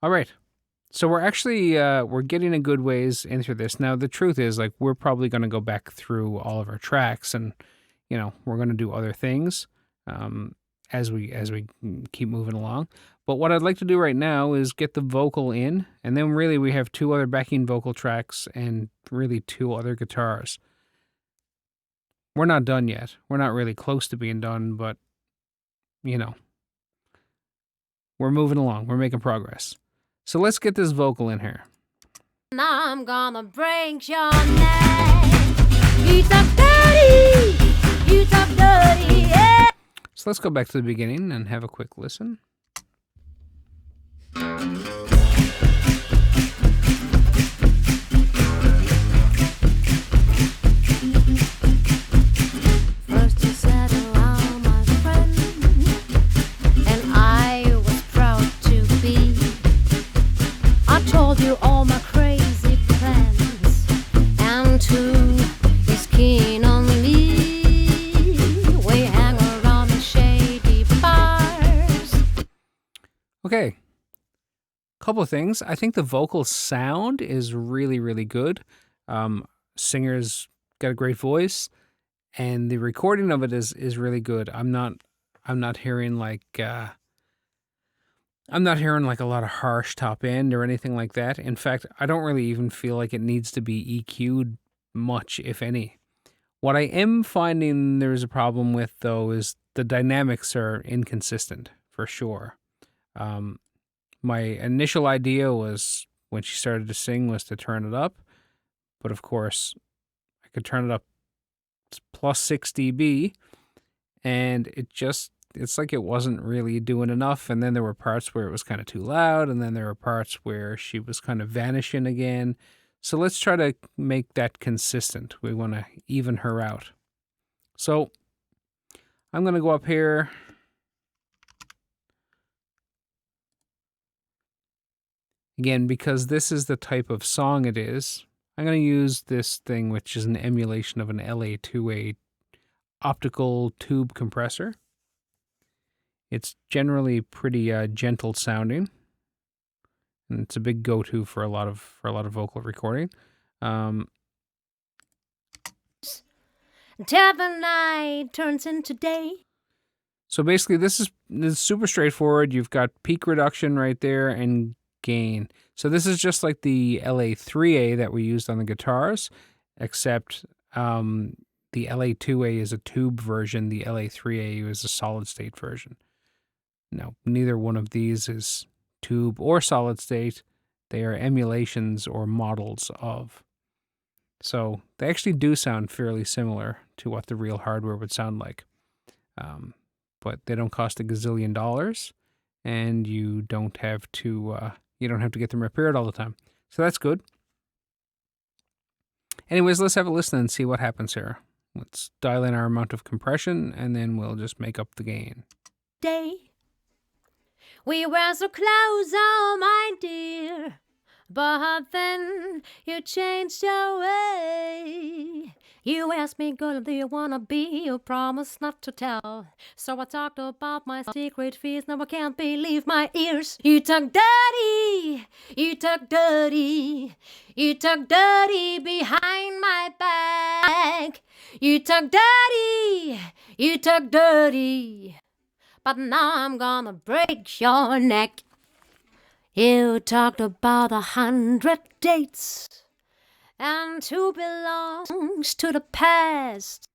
All right. So we're actually we're getting a good ways into this. Now the truth is, like, we're probably going to go back through all of our tracks, and we're going to do other things um, as we keep moving along. But what I'd like to do right now is get the vocal in, and then really we have two other backing vocal tracks and really two other guitars. We're not done yet. We're not really close to being done, but you know, we're moving along. We're making progress. So let's get this vocal in here. Now I'm gonna break your neck. You talk dirty, you talk dirty, yeah. So let's go back to the beginning and have a quick listen. First you said around my friend, and I was proud to be. I told you all my crazy plans, and who is keen on me? We hang around in shady bars. Okay. Couple of things. I think the vocal sound is really, really good. Singer's got a great voice, and the recording of it is really good. I'm not hearing like a lot of harsh top end or anything like that. In fact, I don't really even feel like it needs to be EQ'd much, if any. What I am finding there's a problem with, though, is the dynamics are inconsistent, for sure. My initial idea was, when she started to sing, was to turn it up. But of course, I could turn it up plus 6 dB, and it's like it wasn't really doing enough. And then there were parts where it was kind of too loud, and then there were parts where she was kind of vanishing again. So let's try to make that consistent. We want to even her out. So I'm going to go up here. Again, because this is the type of song it is, I'm going to use this thing, which is an emulation of an LA2A optical tube compressor. It's generally pretty gentle sounding, and it's a big go-to for a lot of vocal recording. Till the night turns into day. So basically, this is super straightforward. You've got peak reduction right there and gain. So this is just like the LA3A that we used on the guitars, except the LA2A is a tube version. The LA3A is a solid state version. Now, neither one of these is tube or solid state. They are emulations or models of. So they actually do sound fairly similar to what the real hardware would sound like. But they don't cost a gazillion dollars, and you don't have to get them repaired all the time. So that's good. Anyways, let's have a listen and see what happens here. Let's dial in our amount of compression, and then we'll just make up the gain. Day. We were so close, oh my dear, but then you changed your way. You asked me, girl, do you wanna be? You promised not to tell. So I talked about my secret fears. Now I can't believe my ears. You talk dirty, you talk dirty, you talk dirty behind my back. You talk dirty, you talk dirty. But now I'm gonna break your neck. You talked about 100 dates, and who belongs to the past.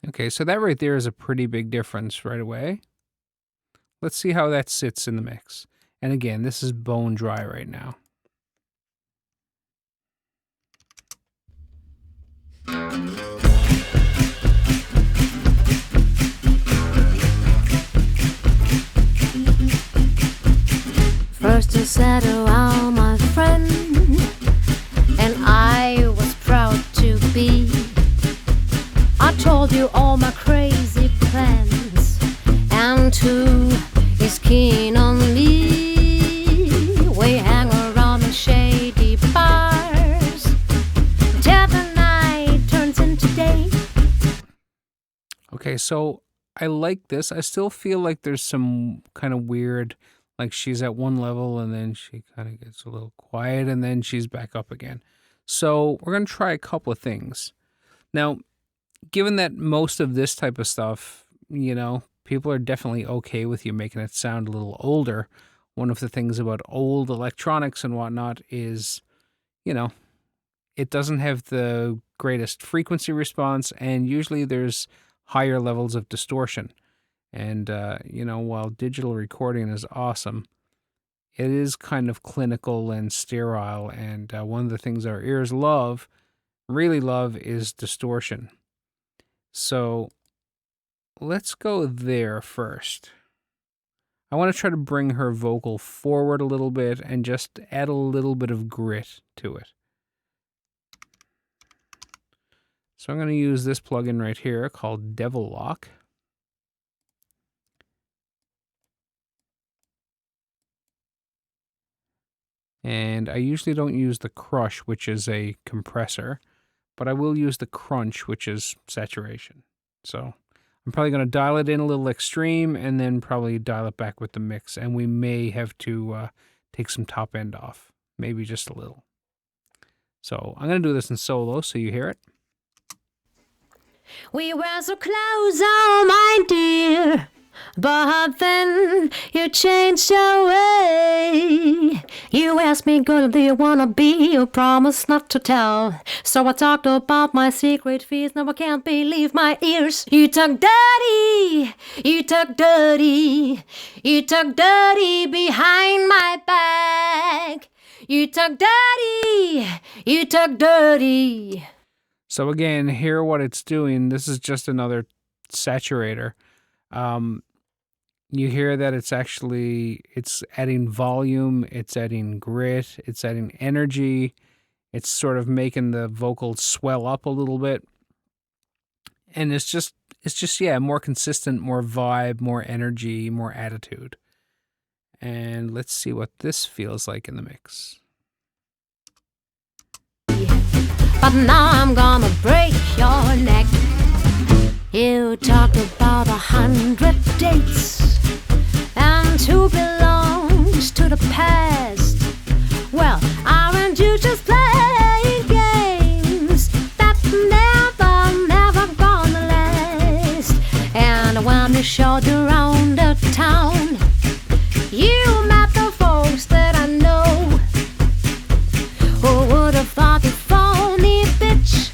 Okay, so that right there is a pretty big difference right away. Let's see how that sits in the mix. And again, this is bone dry right now. First you said, oh, my friend, and I was proud to be. I told you all my crazy plans, and who is keen on me? We hang around in shady bars till the night turns into day. Okay, so I like this. I still feel like there's some kind of weird Like she's at one level and then she kind of gets a little quiet and then she's back up again. So we're going to try a couple of things. Now, given that most of this type of stuff, people are definitely okay with you making it sound a little older. One of the things about old electronics and whatnot is, it doesn't have the greatest frequency response, and usually there's higher levels of distortion. And, while digital recording is awesome, it is kind of clinical and sterile. And one of the things our ears really love, is distortion. So let's go there first. I want to try to bring her vocal forward a little bit and just add a little bit of grit to it. So I'm going to use this plugin right here called Devil Lock. And I usually don't use the Crush, which is a compressor, but I will use the Crunch, which is saturation. So I'm probably going to dial it in a little extreme and then probably dial it back with the mix. And we may have to take some top end off, maybe just a little. So I'm going to do this in solo so you hear it. We were so close, oh my dear, but then you changed your way. You asked me, girl, do you wanna be? You promised not to tell. So I talked about my secret fears. Now I can't believe my ears. You talk dirty, you talk dirty, you talk dirty behind my back. You talk dirty, you talk dirty. So again, hear what it's doing. This is just another saturator. You hear that it's adding volume, it's adding grit, it's adding energy. It's sort of making the vocals swell up a little bit. And it's just more consistent, more vibe, more energy, more attitude. And let's see what this feels like in the mix. But now I'm gonna break your neck. You talked about 100 dates, and who belongs to the past? Well, aren't you just playing games that never gonna last? And when you showed around the town, you met the folks that I know. Who would have thought you phony bitch?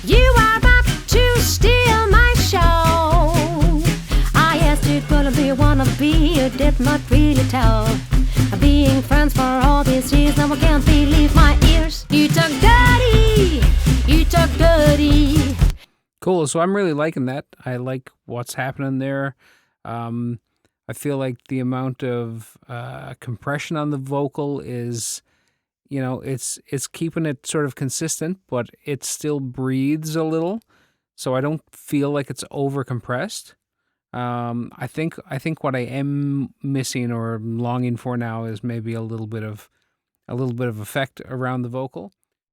You are about to steal my show. I asked you, girl, do you wanna be? You did not really tell. Being friends for all these years, now I can't believe my ears. You talk dirty, you talk dirty. Cool, so I'm really liking that. I like what's happening there. I feel like the amount of compression on the vocal is, it's keeping it sort of consistent, but it still breathes a little, so I don't feel like it's over compressed. I think what I am missing or longing for now is maybe a little bit of effect around the vocal.